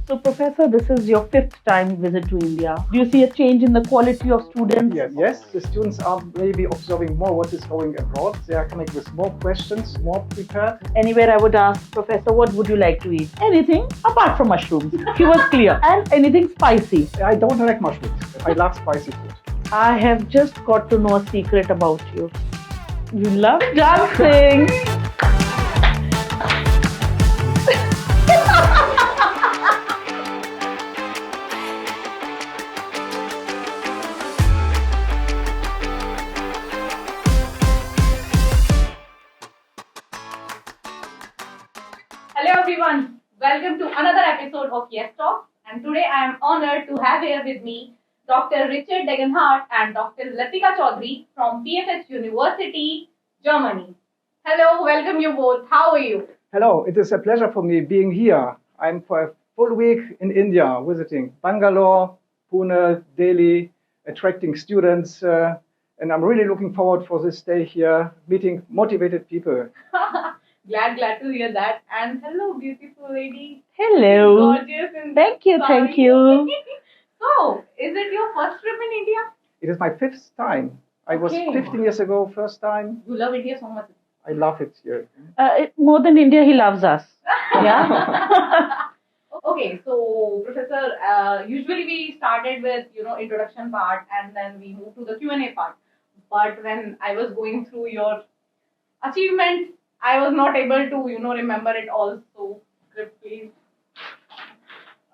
So, Professor, this is your fifth time visit to India. Do you see a change in the quality of students? Yes, the students are maybe observing more what is going abroad. They are coming with more questions, more prepared. Anywhere I would ask, Professor, what would you like to eat? Anything apart from mushrooms. He was clear. And anything spicy. I don't like mushrooms. I love spicy food. I have just got to know a secret about you. You love dancing. Hello everyone, welcome to another episode of Yes Talk, and today I am honored to have here with me Dr. Richard Degenhardt and Dr. Latika Chaudhary from PFH University, Germany. Hello, welcome you both. How are you? Hello, it is a pleasure for me being here. I'm for a full week in India visiting Bangalore, Pune, Delhi, attracting students, and I'm really looking forward for this day here, meeting motivated people. Glad to hear that. And hello, beautiful lady. Hello. Gorgeous. Thank you. So, is it your first trip in India? It is my fifth time. I was 15 years ago, first time. You love India so much. I love it here. More than India, he loves us. Yeah. Okay, so Professor, usually we started with introduction part and then we moved to the Q&A part. But when I was going through your achievements, I was not able to remember it all. So script please.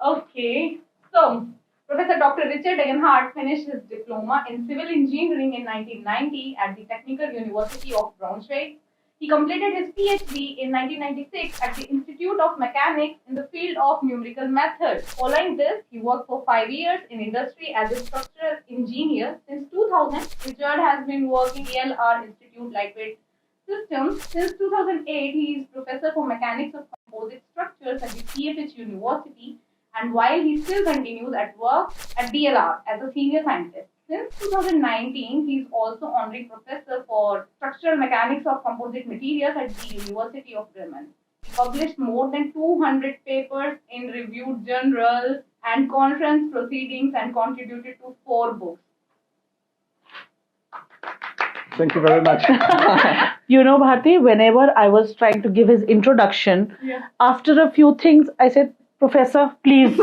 Okay, so Professor Dr. Richard Degenhardt finished his diploma in civil engineering in 1990 at the Technical University of Braunschweig. He completed his PhD in 1996 at the Institute of Mechanics in the field of numerical methods. Following this, he worked for 5 years in industry as a structural engineer. Since 2000, Richard has been working at ELR Institute Lightweight Systems. Since 2008, he is professor for mechanics of composite structures at the PFH University, and while he still continues at work at DLR as a senior scientist. Since 2019, he is also honorary professor for structural mechanics of composite materials at the University of Bremen. He published more than 200 papers in reviewed journals and conference proceedings and contributed to 4 books. Thank you very much. Bharti, whenever I was trying to give his introduction, after a few things, I said, Professor, please,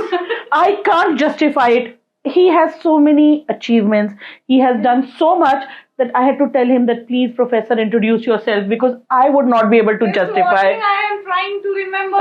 I can't justify it. He has so many achievements. He has done so much that I had to tell him that, please, Professor, introduce yourself, because I would not be able to justify. I am trying to remember.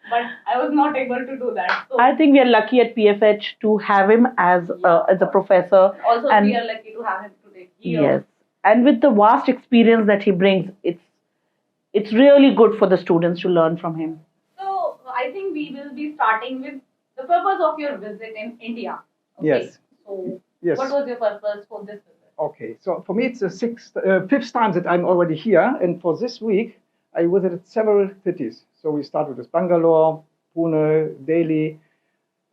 But I was not able to do that. So I think we are lucky at PFH to have him as a professor. Also, we are lucky to have him today. Yes. And with the vast experience that he brings, it's really good for the students to learn from him. So, I think we will be starting with the purpose of your visit in India. Okay. Yes. So, Yes. what was your purpose for this visit? Okay, so for me it's the fifth time that I'm already here, and for this week I visited several cities. So we started with Bangalore, Pune, Delhi.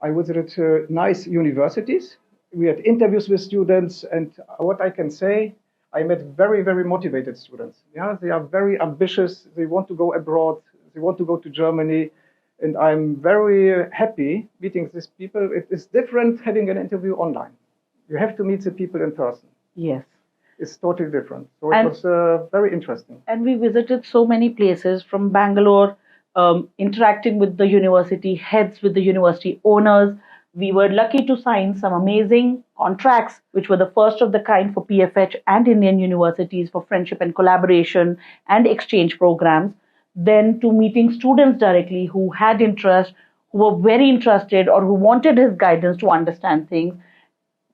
I visited nice universities. We had interviews with students, and what I can say, I met very, very motivated students. Yeah, they are very ambitious. They want to go abroad. They want to go to Germany. And I'm very happy meeting these people. It is different having an interview online. You have to meet the people in person. Yes. It's totally different. So it was very interesting. And we visited so many places from Bangalore, interacting with the university heads, with the university owners. We were lucky to sign some amazing contracts, which were the first of the kind for PFH and Indian universities for friendship and collaboration and exchange programs. Then to meeting students directly who had interest, who were very interested or who wanted his guidance to understand things,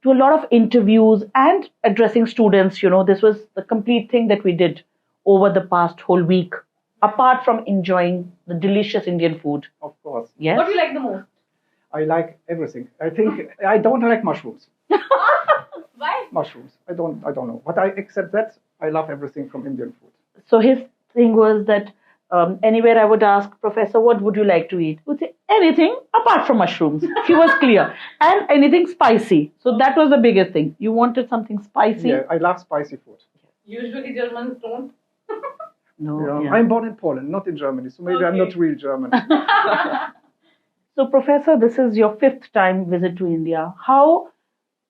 to a lot of interviews and addressing students. This was the complete thing that we did over the past whole week, apart from enjoying the delicious Indian food. Of course. Yes. What do you like the most? I like everything. I think I don't like mushrooms. Why? Mushrooms. I don't know. But I accept that. I love everything from Indian food. So his thing was that anywhere I would ask, Professor, what would you like to eat? He would say, anything apart from mushrooms. He was clear. And anything spicy. So that was the biggest thing. You wanted something spicy? Yeah, I love spicy food. Usually Germans don't. No. I'm born in Poland, not in Germany. So maybe I'm not real German. So, Professor, this is your fifth time visit to India. How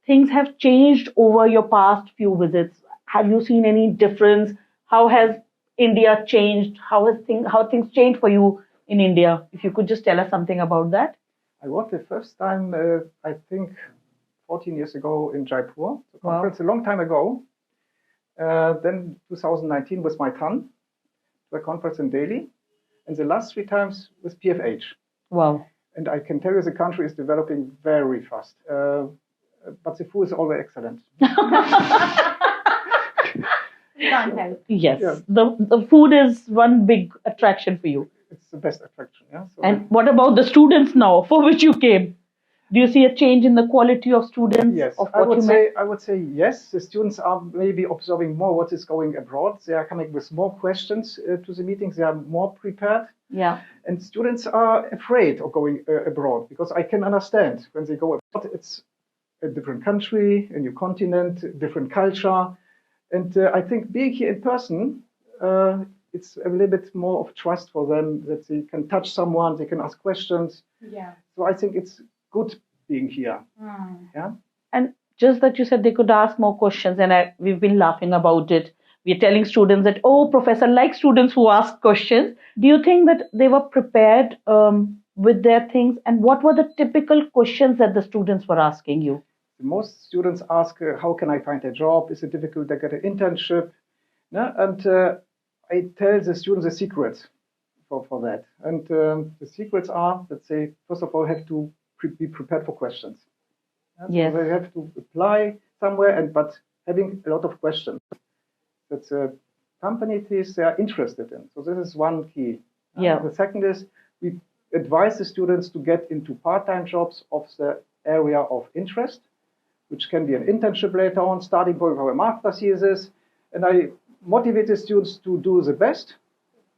things have changed over your past few visits? Have you seen any difference? How has India changed? How things changed for you in India? If you could just tell us something about that. I was the first time, I think, 14 years ago in Jaipur, the Wow. conference a long time ago. Then 2019 was my son, the conference in Delhi, and the last three times was PFH. Wow. And I can tell you the country is developing very fast. But the food is always excellent. Can't help. Yes, Yeah. the food is one big attraction for you. It's the best attraction. Yeah. So And what about the students now, for which you came? Do you see a change in the quality of students? yes, Of I what would you say met? I would say yes. The students are maybe observing more what is going abroad. They are coming with more questions to the meetings. They are more prepared. Yeah. And students are afraid of going abroad because I can understand when they go abroad, it's a different country, a new continent, different culture. And I think being here in person, it's a little bit more of trust for them that they can touch someone, they can ask questions. Yeah. So I think it's good being here. Mm. Yeah. And just that you said they could ask more questions, and we've been laughing about it. We're telling students that, oh, professor likes students who ask questions. Do you think that they were prepared with their things? And what were the typical questions that the students were asking you? Most students ask, how can I find a job? Is it difficult to get an internship? No? And I tell the students the secrets for that. And the secrets are that they, first of all, have to be prepared for questions. Yeah? Yes. So they have to apply somewhere, but having a lot of questions that the companies they are interested in. So this is one key. Yeah. The second is we advise the students to get into part-time jobs of the area of interest, which can be an internship later on, starting point for a master's thesis. And I motivate the students to do the best,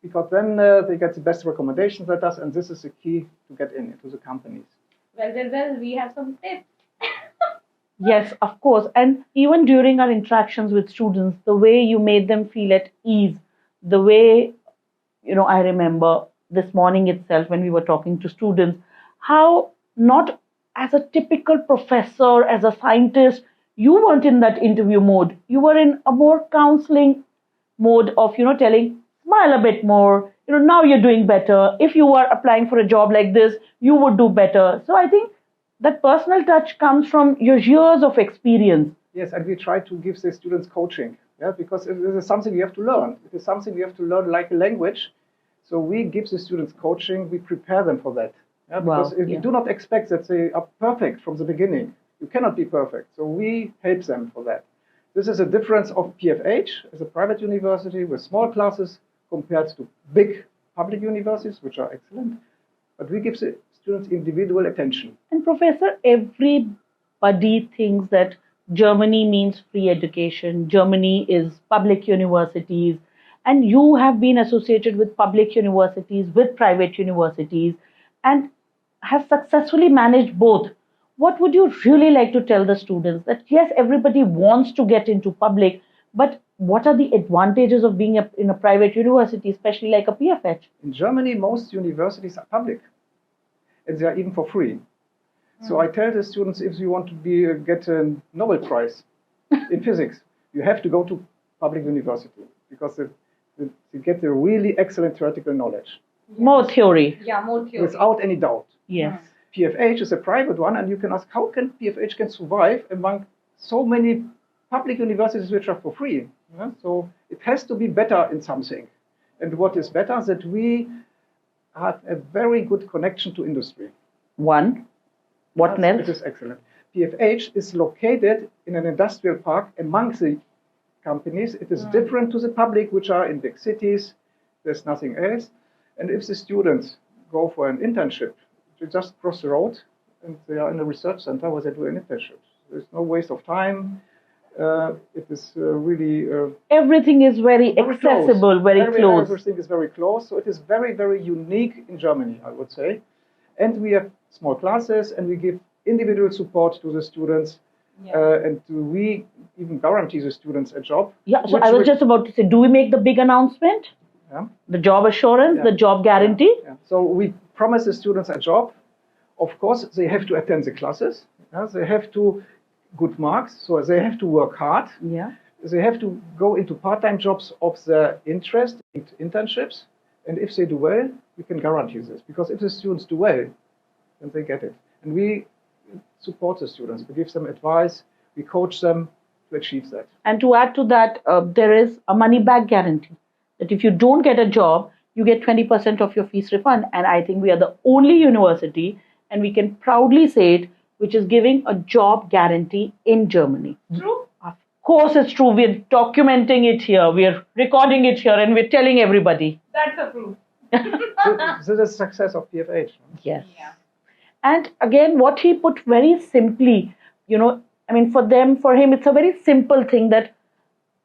because then they get the best recommendations at us, and this is the key to get into the companies. Well, we have some tips. Yes, of course. And even during our interactions with students, the way you made them feel at ease, the way, I remember this morning itself when we were talking to students, how not as a typical professor, as a scientist, you weren't in that interview mode. You were in a more counseling mode of, telling, smile a bit more, now you're doing better. If you were applying for a job like this, you would do better. So I think that personal touch comes from your years of experience. Yes, and we try to give the students coaching, because it is something you have to learn. It is something you have to learn like a language. So we give the students coaching, we prepare them for that. Because we do not expect that they are perfect from the beginning. You cannot be perfect. So we help them for that. This is a difference of PFH as a private university with small classes compared to big public universities, which are excellent. But we give the students individual attention. And Professor, everybody thinks that Germany means free education. Germany is public universities. And you have been associated with public universities, with private universities, and have successfully managed both. What would you really like to tell the students? That yes, everybody wants to get into public, but what are the advantages of being in a private university, especially like a PFH? In Germany, most universities are public, and they are even for free. So I tell the students, if you want to get a Nobel Prize in physics, you have to go to public university, because you get the really excellent theoretical knowledge. More theory. Yeah, more theory. Without any doubt. Yes. PFH is a private one, and you can ask, how can PFH can survive among so many public universities which are for free? So it has to be better in something. And what is better is that we have a very good connection to industry. One. What else? It is excellent. PFH is located in an industrial park amongst the companies. It is different to the public, which are in big cities. There's nothing else. And if the students go for an internship, they just cross the road and they are in a research center where they do an internship. There's no waste of time. It is really... Everything is very accessible, very close. Everything is very close. So it is very, very unique in Germany, I would say. And we have small classes, and we give individual support to the students. And we even guarantee the students a job. Yeah, so I was just about to say, do we make the big announcement? Yeah. The job assurance, the job guarantee? Yeah. So we promise the students a job Of course, they have to attend the classes. They have to good marks, so they have to work hard. Yeah. They have to go into part-time jobs of their interest, internships. And if they do well, we can guarantee this. Because if the students do well, then they get it. And we support the students. We give them advice. We coach them to achieve that. And to add to that, there is a money back guarantee. That if you don't get a job, you get 20% of your fees refund. And I think we are the only university, and we can proudly say it, which is giving a job guarantee in Germany. True? Of course it's true. We're documenting it here. We're recording it here, and we're telling everybody. That's a proof. This is the success of PFH. Yes. Yeah. And again, what he put very simply, for him, it's a very simple thing that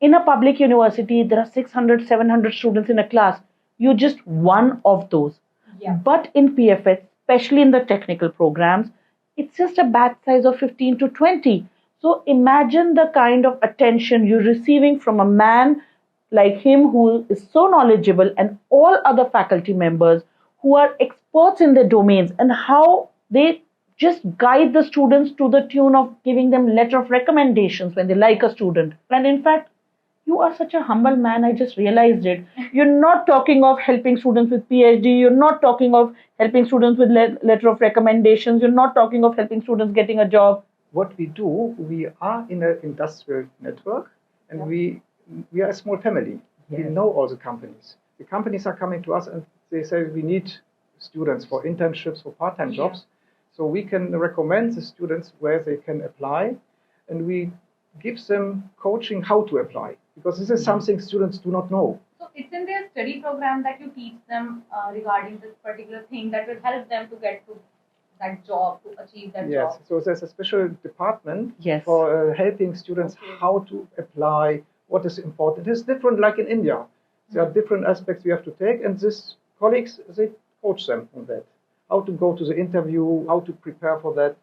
in a public university, there are 600, 700 students in a class. You're just one of those. Yeah. But in PFH, especially in the technical programs, it's just a batch size of 15 to 20. So imagine the kind of attention you're receiving from a man like him who is so knowledgeable, and all other faculty members who are experts in their domains, and how they just guide the students to the tune of giving them letter of recommendations when they like a student. And in fact, you are such a humble man, I just realized it. You're not talking of helping students with PhD, you're not talking of helping students with letter of recommendations, you're not talking of helping students getting a job. What we do, we are in an industrial network, and we are a small family. Yes. We know all the companies. The companies are coming to us and they say we need students for internships, for part-time jobs. So we can recommend the students where they can apply, and we give them coaching how to apply, because this is something students do not know. So it's in their study program that you teach them regarding this particular thing that will help them to get to that job, to achieve that Yes, job. so there's a special department Yes. for helping students how to apply, what is important. It is different like in India. There are different aspects we have to take, and these colleagues, they coach them on that. How to go to the interview, how to prepare for that.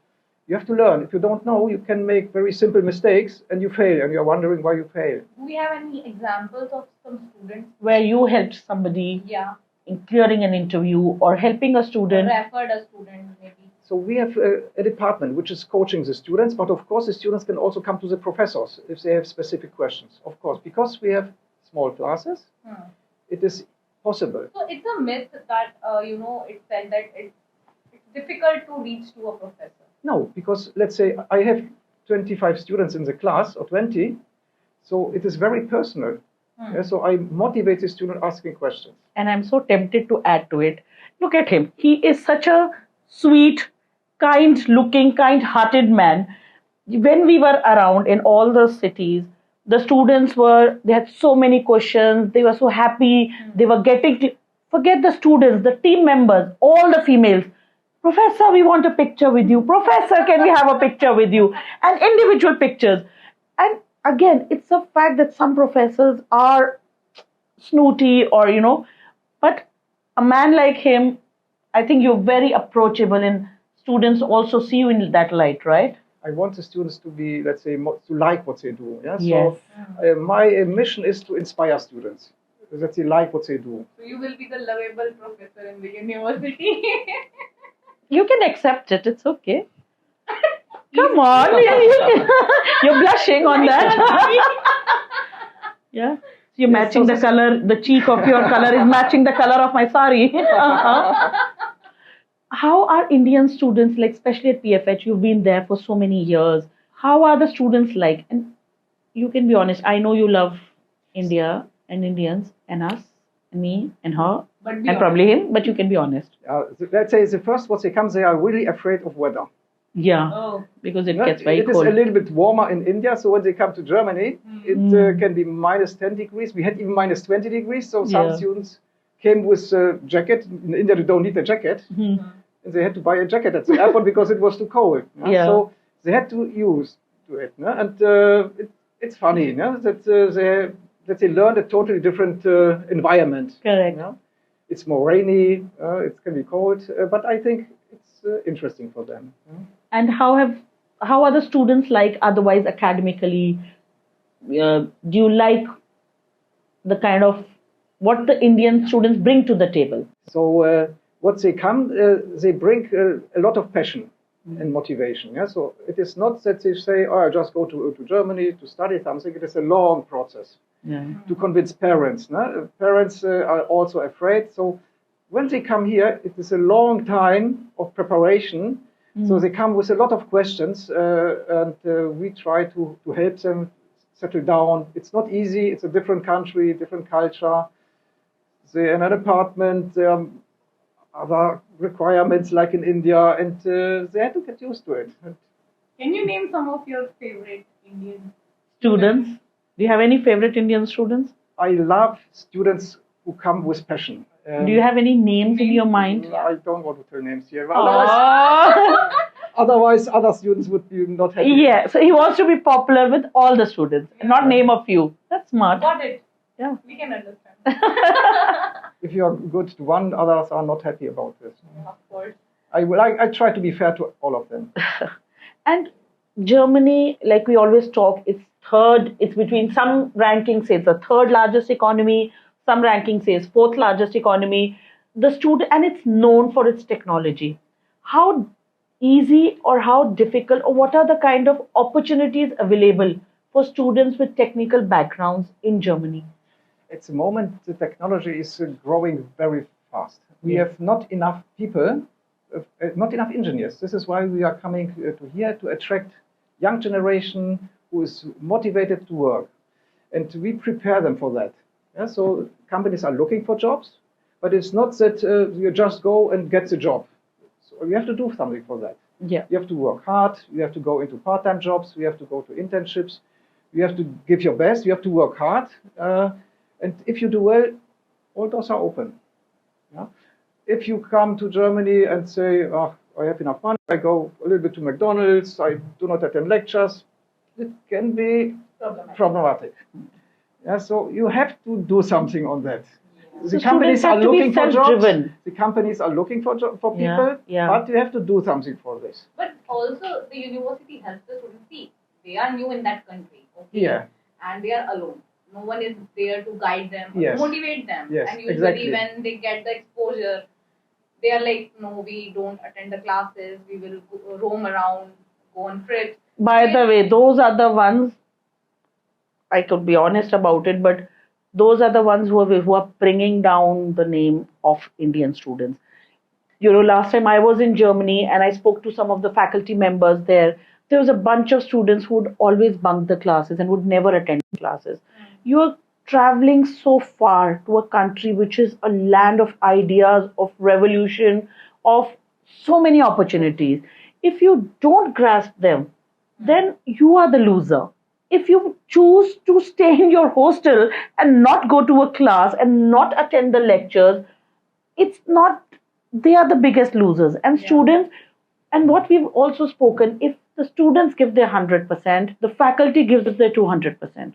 You have to learn. If you don't know, you can make very simple mistakes and you fail, and you're wondering why you fail. Do we have any examples of some students? Where you helped somebody Yeah. in clearing an interview or helping a student. Referred a student maybe. So we have a department which is coaching the students, but of course the students can also come to the professors if they have specific questions. Of course, because we have small classes, it is possible. So it's a myth that, it's said that it's difficult to reach to a professor. No, because let's say I have 25 students in the class, or 20, so it is very personal. Yeah, so I motivate the student asking questions. And I'm so tempted to add to it. Look at him. He is such a sweet, kind-looking, kind-hearted man. When we were around in all the cities, the students they had so many questions. They were so happy. They were forget the students, the team members, all the females. Professor, we want a picture with you. Professor, can we have a picture with you? And individual pictures. And again, it's a fact that some professors are snooty but a man like him, I think you're very approachable, and students also see you in that light, right? I want the students to be, let's say, to like what they do. Yeah? Yes. So my mission is to inspire students, that they like what they do. So you will be the lovable professor in the university. You can accept it. It's okay. Come on. You're blushing on that. Yeah. You're matching the color. The cheek of your color is matching the color of my sari. How are Indian students, like especially at PFH, you've been there for so many years. How are the students like? And you can be honest. I know you love India and Indians and us and me and her and probably him, but you can be honest. Let's say the first what they come, they are really afraid of weather. Yeah, because it gets very It cold. is a little bit warmer in India, so when they come to Germany, it can be minus 10 degrees. We had even minus 20 degrees, so some students came with a jacket. In India, they don't need a jacket, and they had to buy a jacket at the airport because it was too cold. So they had to use to it, and it's funny that they learned a totally different environment. Correct. It's more rainy, it can be cold, but I think it's interesting for them. And how are the students like otherwise academically? Do you like the kind of what the Indian students bring to the table? So what they come, they bring a lot of passion and motivation. Yeah? So it is not that they say, oh, I just go to Germany to study something. It is a long process to convince parents. No? Parents are also afraid. So when they come here, it is a long time of preparation. So they come with a lot of questions, and we try to help them settle down. It's not easy. It's a different country, different culture. They're in an apartment. There are other requirements like in India, and they have to get used to it. Can you name some of your favorite Indian Students? Do you have any favorite Indian students? I love students who come with passion. Do you have any names in your mind? I don't want to tell names here. Oh. Otherwise, other students would be not happy. Yeah, so he wants to be popular with all the students, not name a few. That's smart. Got it. Yeah. We can understand. If you are good to one, others are not happy about this. Of course. I try to be fair to all of them. And Germany, like we always talk, it's between some rankings say it's the third largest economy, some ranking says fourth largest economy. And it's known for its technology. How easy or how difficult, or what are the kind of opportunities available for students with technical backgrounds in Germany? At the moment, the technology is growing very fast. We have not enough people, not enough engineers. This is why we are coming to here to attract young generation who is motivated to work. And we prepare them for that. Yeah, so companies are looking for jobs, but it's not that you just go and get the job. So you have to do something for that. Yeah. You have to work hard. You have to go into part-time jobs. You have to go to internships. You have to give your best. You have to work hard. And if you do well, all doors are open. Yeah? If you come to Germany and say, oh, I have enough money, I go a little bit to McDonald's, I do not attend lectures, it can be problematic. Yeah, so you have to do something on that. The companies are looking for jobs. The companies are looking for people, but you have to do something for this. But also, the university helps the students see they are new in that country. Okay? Yeah. And they are alone. No one is there to guide them, or Yes. motivate them. Yes, And usually exactly. when they get the exposure, they are like, no, we don't attend the classes, we will roam around, go on trips. By the way, those are the ones, I could be honest about it, but those are the ones who are bringing down the name of Indian students. You know, last time I was in Germany and I spoke to some of the faculty members there. There was a bunch of students who would always bunk the classes and would never attend classes. You're traveling so far to a country which is a land of ideas, of revolution, of so many opportunities. If you don't grasp them, then you are the loser. If you choose to stay in your hostel and not go to a class and not attend the lectures, they are the biggest losers. And students, and what we've also spoken, if the students give their 100%, the faculty gives their 200%.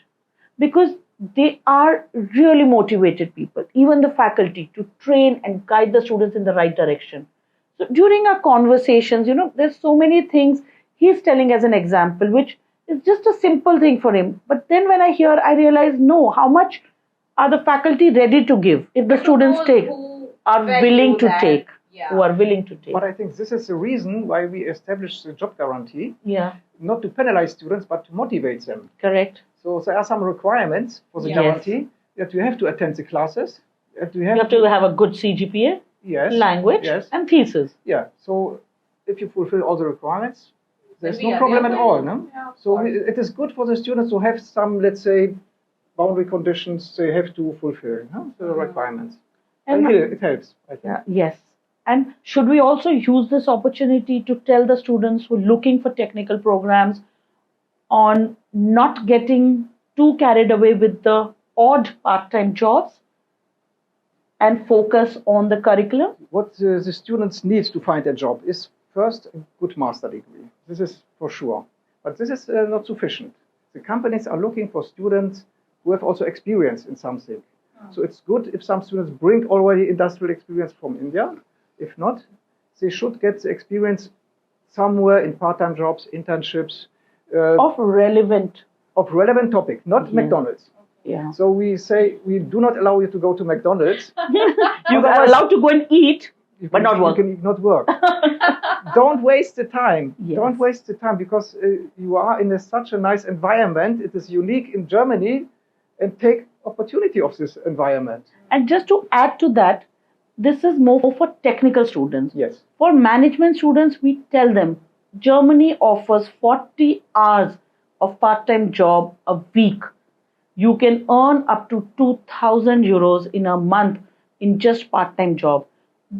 Because they are really motivated people, even the faculty, to train and guide the students in the right direction. So during our conversations, you know, there's so many things he's telling as an example, which is just a simple thing for him. But then when I hear, I realize, no, how much are the faculty ready to give if the students are willing to take? Who are willing to take. But I think this is the reason why we established the job guarantee. Yeah. Not to penalize students, but to motivate them. Correct. So there are some requirements for the guarantee that you have to attend the classes. That you have to have a good CGPA, language, and thesis. Yeah. So if you fulfill all the requirements, there's no problem at all. No? Yeah, so it is good for the students to have some, let's say, boundary conditions they have to fulfill, the requirements. And it helps, I think. Yes. And should we also use this opportunity to tell the students who are looking for technical programs on not getting too carried away with the odd part-time jobs and focus on the curriculum? What the students need to find a job is first a good master degree. This is for sure. But this is not sufficient. The companies are looking for students who have also experience in something. So it's good if some students bring already industrial experience from India. If not, they should get the experience somewhere in part-time jobs, internships. Of relevant topic, not McDonald's. Yeah. So we say we do not allow you to go to McDonald's. You are allowed to go and eat, But not work. You can not work. Don't waste the time. Yes. Don't waste the time because you are in such a nice environment. It is unique in Germany, and take opportunity of this environment. And just to add to that, this is more for technical students. Yes. For management students, we tell them Germany offers 40 hours of part-time job a week. You can earn up to 2,000 euros in a month in just part-time job.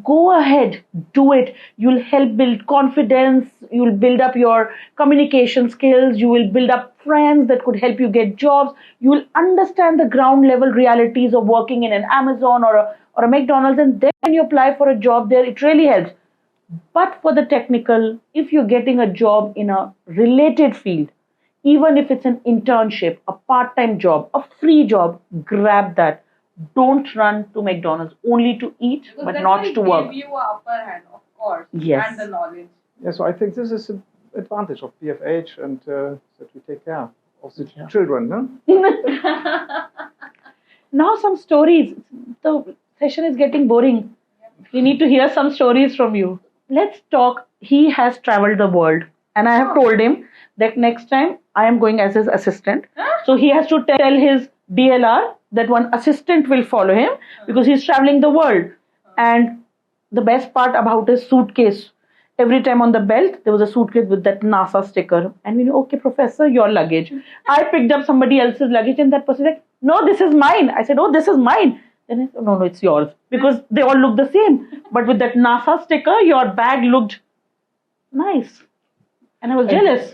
Go ahead, do it. You'll help build confidence. You'll build up your communication skills. You will build up friends that could help you get jobs. You will understand the ground level realities of working in an Amazon or a McDonald's. And then when you apply for a job there, it really helps. But for the technical, if you're getting a job in a related field, even if it's an internship, a part-time job, a free job, grab that. Don't run to McDonald's only to eat, Because but that not will to work. give you an upper hand, of course, Yes. and the knowledge. Yeah, so I think this is an advantage of PFH, and that we take care of the Yeah. children. No? Now some stories. The session is getting boring. We need to hear some stories from you. Let's talk. He has traveled the world, and I have told him that next time I am going as his assistant. So he has to tell his DLR that one assistant will follow him because he's traveling the world. And the best part about his suitcase, every time on the belt, there was a suitcase with that NASA sticker. And we know, okay, professor, your luggage. I picked up somebody else's luggage and that person said, no, this is mine. I said, oh, this is mine. Then I said, no, it's yours. Because they all look the same. But with that NASA sticker, your bag looked nice. And I was jealous.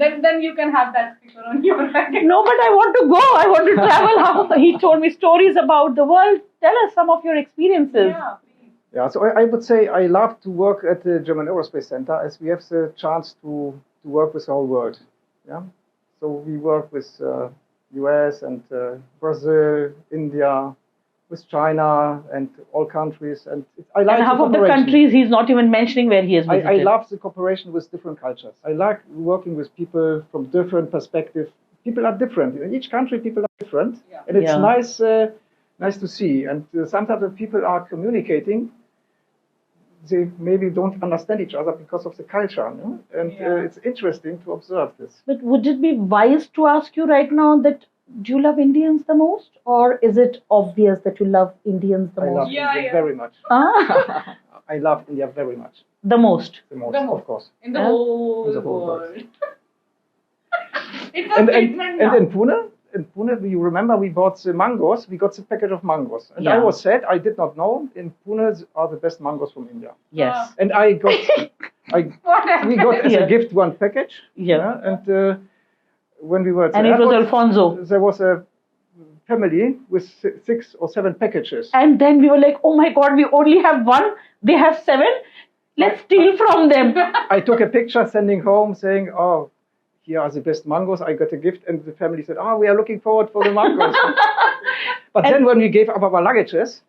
Then you can have that sticker on your bag. No, but I want to go. I want to travel. He told me stories about the world. Tell us some of your experiences. Yeah, please. Yeah, so I would say I love to work at the German Aerospace Center as we have the chance to work with the whole world. Yeah, so we work with US and Brazil, India, with China and all countries. And I like And half of the cooperation. countries he's not even mentioning where he has visited. I love the cooperation with different cultures. I like working with people from different perspectives. People are different. In each country, people are different. Yeah. And it's Yeah. nice to see. And sometimes when people are communicating, they maybe don't understand each other because of the culture. No? And Yeah. it's interesting to observe this. But would it be wise to ask you right now that do you love Indians the most? Or is it obvious that you love Indians the I love most? Yeah, India yeah. very much. Ah, I love India very much. the most. The most, The most. of course. In the Yeah. whole In the whole world. It's a And statement now. in Pune, you remember we bought the mangoes. We got the packet of mangoes, and I Yeah. was sad. I did not know in Pune are the best mangoes from India. Yes. And I got, we got as Yeah. a gift one package. Yeah. And when we were at the And it was airport, Alfonso. there was a family with 6 or 7 packages. And then we were like, oh my God, we only have one. They have 7. Let's steal from them. I took a picture sending home saying, oh, here are the best mangoes. I got a gift. And the family said, oh, we are looking forward for the mangoes. But then when we gave up our luggages,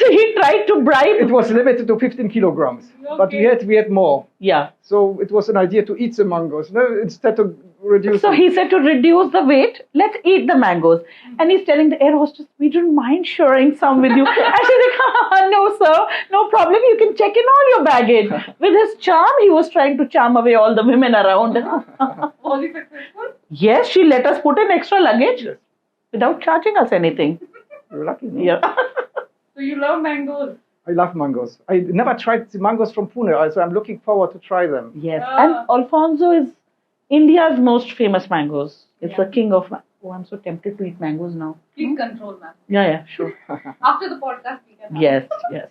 So he tried to bribe. it was limited to 15 kilograms. But we had more. Yeah. So it was an idea to eat the mangoes, no? Instead of reducing. So he said to reduce the weight, let's eat the mangoes. And he's telling the air hostess, we don't mind sharing some with you. And she's like, no, sir, no problem. You can check in all your baggage. With his charm, he was trying to charm away all the women around. Was he successful? Yes, she let us put in extra luggage Yes. without charging us anything. You're lucky, no? Yeah. So you love mangoes. I love mangoes. I never tried the mangoes from Pune, so I'm looking forward to try them. Yes. Ah. And Alfonso is India's most famous mangoes. It's Yeah. the king of. Oh, I'm so tempted to eat mangoes now. Please control, ma'am. Yeah, sure. After the podcast, we can have. Yes, yes.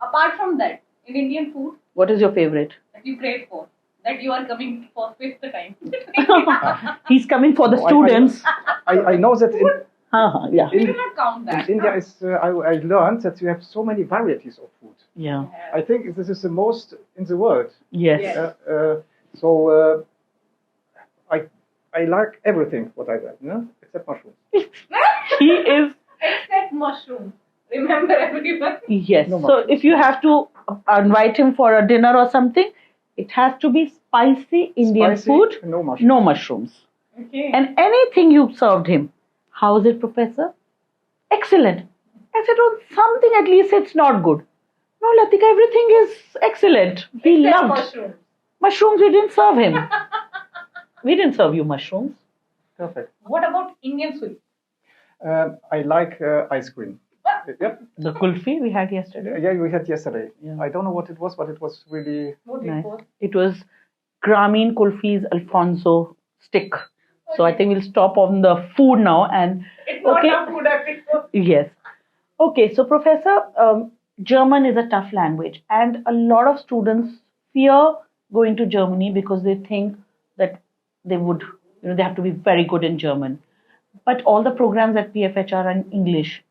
Apart from that, in Indian food What is your favorite? that you prayed for, that you are coming for 5th time. He's coming for the Oh, students. I know that Yeah. We do not count that. in India is. I learned that you have so many varieties of food. Yeah. I think this is the most in the world. Yes. Yes. So I like everything what I like, no? Except mushrooms. He is. Except mushrooms. Remember, everyone. Yes. No So mushrooms. if you have to invite him for a dinner or something, it has to be spicy Indian Spicy, food, no mushrooms. no mushrooms. Okay. And anything you served him, how is it, Professor? Excellent. I said, oh, something at least it's not good. No, Latika, everything is excellent. He Except loved mushrooms. mushrooms. We didn't serve him. We didn't serve you mushrooms. Perfect. What about Indian sweets? I like ice cream. Yep. The kulfi we had yesterday. Yeah, we had yesterday. Yeah. I don't know what it was, but it was really What Nice. it was? It was Grameen Kulfi's Alfonso stick. So I think we'll stop on the food now. And It's not okay. a food episode. Yes. Okay, so Professor, German is a tough language, and a lot of students fear going to Germany because they think that they would, they have to be very good in German. But all the programs at PFH are in English.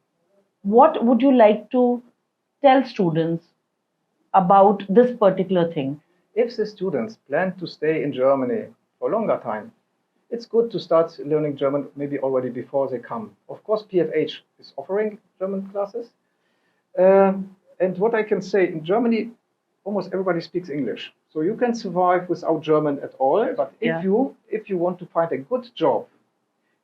What would you like to tell students about this particular thing? if the students plan to stay in Germany for a longer time, it's good to start learning German maybe already before they come. Of course, PFH is offering German classes. And what I can say, in Germany, almost everybody speaks English. So you can survive without German at all. But if you want to find a good job,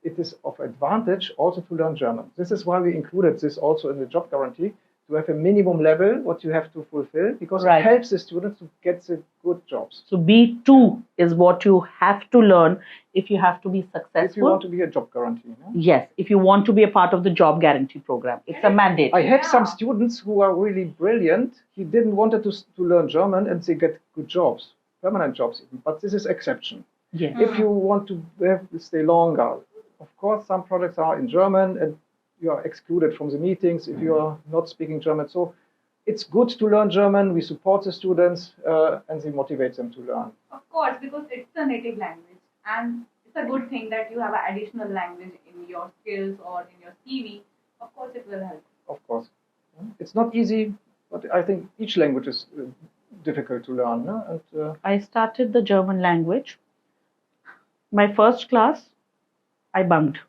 it is of advantage also to learn German. This is why we included this also in the job guarantee, to have a minimum level what you have to fulfill, because it helps the students to get the good jobs. So B2 is what you have to learn if you have to be successful. If you want to be a job guarantee. No? Yes, if you want to be a part of the job guarantee program. It's a mandate. I have some students who are really brilliant. He didn't want to learn German and they get good jobs, permanent jobs even. But this is exception. Yes. If you want to stay longer, of course, some projects are in German and you are excluded from the meetings if you are not speaking German. So it's good to learn German. We support the students and we motivate them to learn. Of course, because it's a native language, and it's a good thing that you have an additional language in your skills or in your CV. Of course, it will help. Of course. It's not easy, but I think each language is difficult to learn. No? And, I started the German language. My first class, I bunked.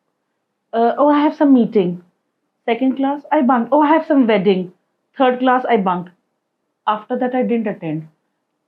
I have some meeting. Second class, I bunked. I have some wedding. Third class, I bunked. After that, I didn't attend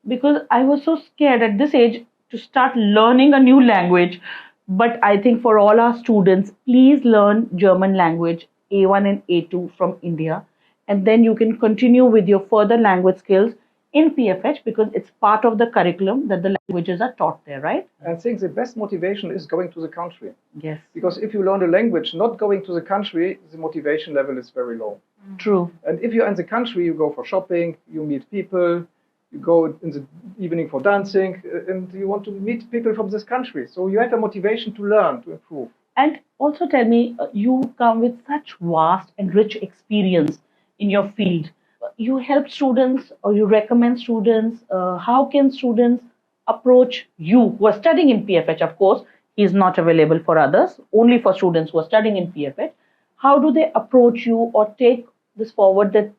because I was so scared at this age to start learning a new language. But I think for all our students, please learn German language A1 and A2 from India, and then you can continue with your further language skills in PFH because it's part of the curriculum that the languages are taught there, right? I think the best motivation is going to the country. Yes. Because if you learn a language not going to the country, the motivation level is very low. True. And if you're in the country, you go for shopping, you meet people, you go in the evening for dancing, and you want to meet people from this country. So you have a motivation to learn, to improve. And also tell me, you come with such vast and rich experience in your field. You help students or you recommend students. How can students approach you who are studying in PFH? Of course, he is not available for others, only for students who are studying in PFH. How do they approach you or take this forward? That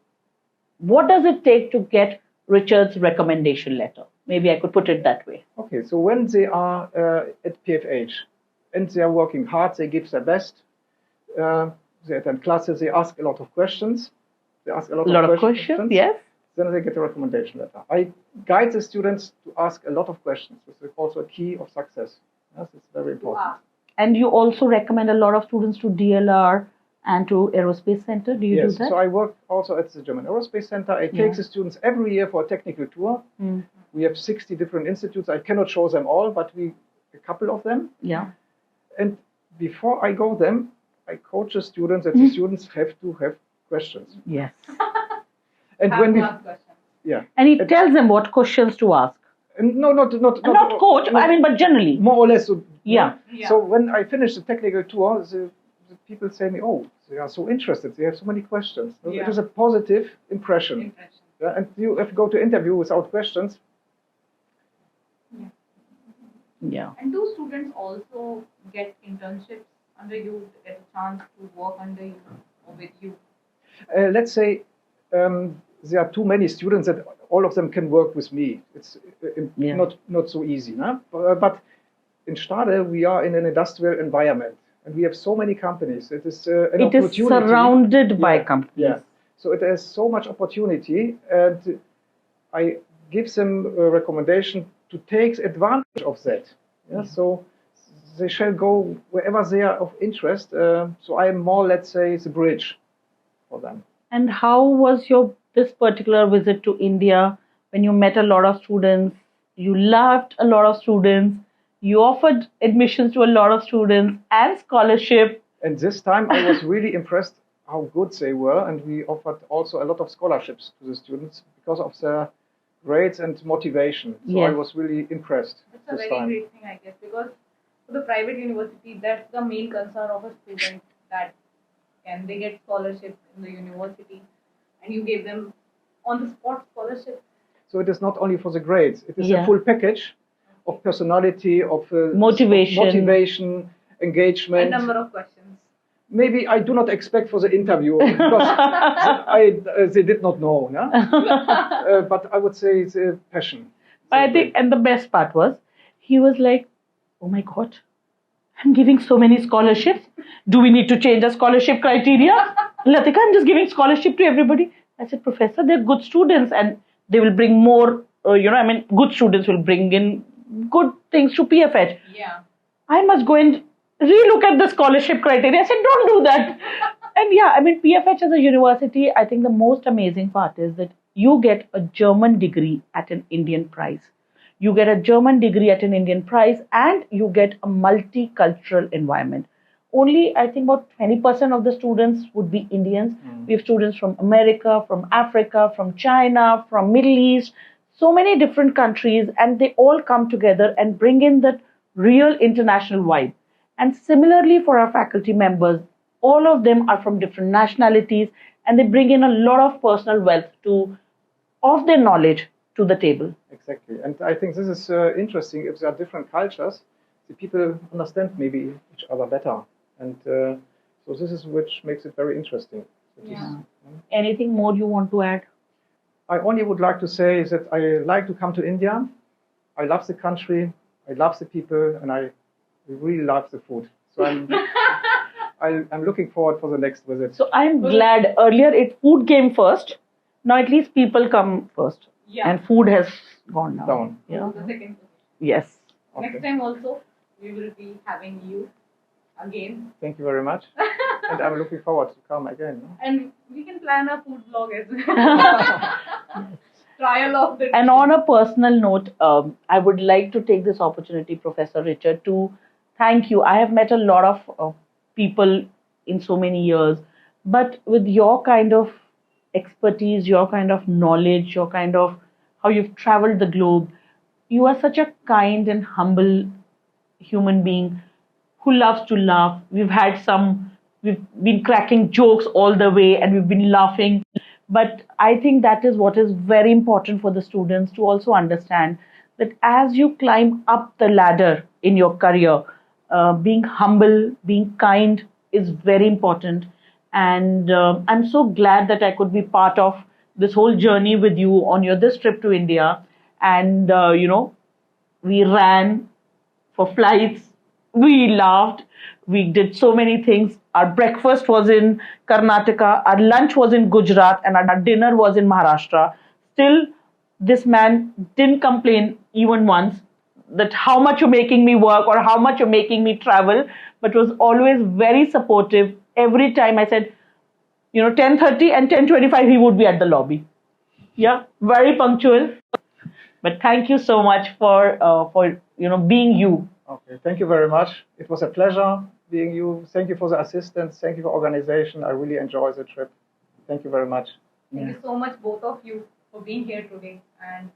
what does it take to get Richard's recommendation letter? Maybe I could put it that way. Okay, so when they are at PFH and they are working hard, they give their best. They attend classes, they ask a lot of questions. They ask a lot of questions, yes. Then they get a recommendation letter. I guide the students to ask a lot of questions. This is also a key of success. Yes, it's very important. Wow. And you also recommend a lot of students to DLR and to Aerospace Center. Do you do that? So I work also at the German Aerospace Center. I take the students every year for a technical tour. We have 60 different institutes. I cannot show them all, but a couple of them. Yeah. And before I go them, I coach the students that the students have to have questions. Yes. And Have when we, one question. And he tells them what questions to ask. no, not coach, I mean, but generally. more or less. So, Yeah. So when I finish the technical tour, the people say me, oh, they are so interested. They have so many questions. So it is a positive impression. Yeah, and you have to go to interview without questions. Yeah. And do students also get internships under you, get a chance to work under you or with you? Let's say there are too many students that all of them can work with me. It's not so easy. No? But in Stade, we are in an industrial environment. And we have so many companies. It is an opportunity. It is surrounded by companies. Yeah. So it has so much opportunity. And I give them a recommendation to take advantage of that. Yeah? So they shall go wherever they are of interest. So I am more, let's say, the bridge for them. And how was your this particular visit to India, when you met a lot of students, you loved a lot of students, you offered admissions to a lot of students and scholarship. And this time I was really impressed how good they were, and we offered also a lot of scholarships to the students because of their grades and motivation. So I Yes. was really impressed It's a this very time. great thing, I guess, because for the private university, that's the main concern of a student, that can they get scholarship in the university, and you gave them on the spot scholarship. So it is not only for the grades; it is Yeah. a full package of personality, of Motivation. A engagement. number of questions. Maybe I do not expect for the interview because they did not know. No? But I would say it's a passion. But I think, and the best part was, he was like, "Oh my God, I'm giving so many scholarships. Do we need to change the scholarship criteria? Latika, I'm just giving scholarship to everybody." I said, "Professor, they're good students and they will bring more, good students will bring in good things to PFH. Yeah. I must go and relook at the scholarship criteria." I said, "Don't do that." And yeah, PFH as a university, I think the most amazing part is that you get a German degree at an Indian price. You get a German degree at an Indian price, and you get a multicultural environment. Only, I think, about 20% of the students would be Indians. We have students from America, from Africa, from China, from Middle East, so many different countries, and they all come together and bring in that real international vibe. And similarly for our faculty members, all of them are from different nationalities, and they bring in a lot of personal wealth of their knowledge to the table. Exactly, and I think this is interesting. If there are different cultures, the people understand maybe each other better, and so this is which makes it very interesting. Yeah. Anything more you want to add? I only would like to say that I like to come to India. I love the country, I love the people, and I really love the food. So I'm looking forward for the next visit. So I'm glad earlier food came first. Now at least people come first. Yeah. And food has gone down. Down. Yeah. The second position. Yes. Okay. Next time also, we will be having you again. Thank you very much. And I'm looking forward to come again. No? And we can plan a food vlog as well. Trial of the And on a personal note, I would like to take this opportunity, Professor Richard, to thank you. I have met a lot of people in so many years, but with your kind of expertise, your kind of knowledge, your kind of how you've traveled the globe, you are such a kind and humble human being who loves to laugh. We've been cracking jokes all the way and we've been laughing. But I think that is what is very important for the students to also understand, that as you climb up the ladder in your career, being humble, being kind is very important. And I'm so glad that I could be part of this whole journey with you on this trip to India. And, we ran for flights, we laughed, we did so many things. Our breakfast was in Karnataka, our lunch was in Gujarat, and our dinner was in Maharashtra. Still, this man didn't complain even once that how much you're making me work or how much you're making me travel, but was always very supportive. Every time I said, 10:30 and 10:25, he would be at the lobby. Yeah, very punctual. But thank you so much for being you. Okay, thank you very much. It was a pleasure being you. Thank you for the assistance. Thank you for organization. I really enjoyed the trip. Thank you very much. Thank you so much, both of you, for being here today. And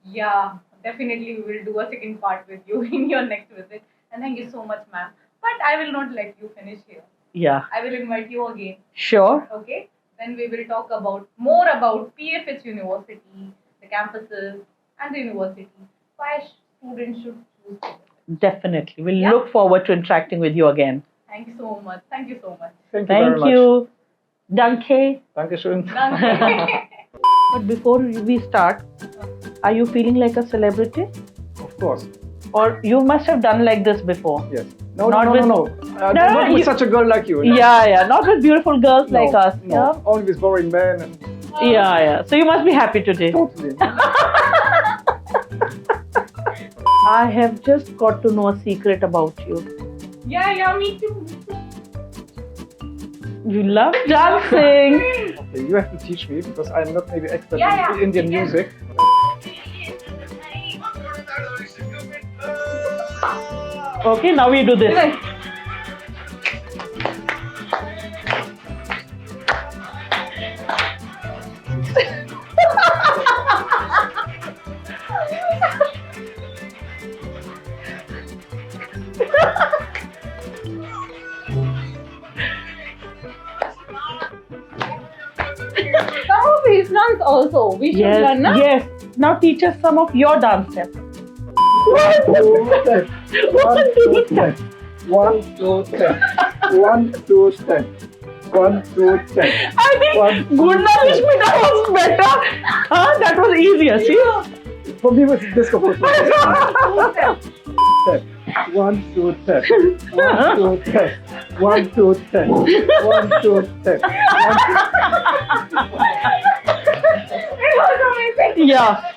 yeah, definitely we will do a second part with you in your next visit. And thank you so much, ma'am. But I will not let you finish here. Yeah. I will invite you again. Sure. Okay? Then we will talk more about PFH University, the campuses, and the university. Why students should choose PFH. Definitely. We'll look forward to interacting with you again. Thank you so much. Thank you so much. Thank you very much. you. Danke. Dankeschön. But before we start, are you feeling like a celebrity? Of course. Or you must have done like this before? Yes. No. Not With such a girl like you. No? Yeah. Not with beautiful girls like us. No. Yeah. Only with boring men. And Yeah. So you must be happy today. totally. I have just got to know a secret about you. Yeah, me too. You love dancing. Okay, you have to teach me because I'm not maybe expert Yeah, in Indian yeah. music. Okay, now we do this. Some of these ones also. We should learn, na? Yes. Now teach us some of your dance steps. One, two, step. One, two, step. One, two, step. One, two, step. One, two, step. I think Gunda Vishmita was better. That was easier, see? For me, it was discomfort. Step. One, two, step. One, two, step. One, two, step. One, two, step. It was amazing. Yeah.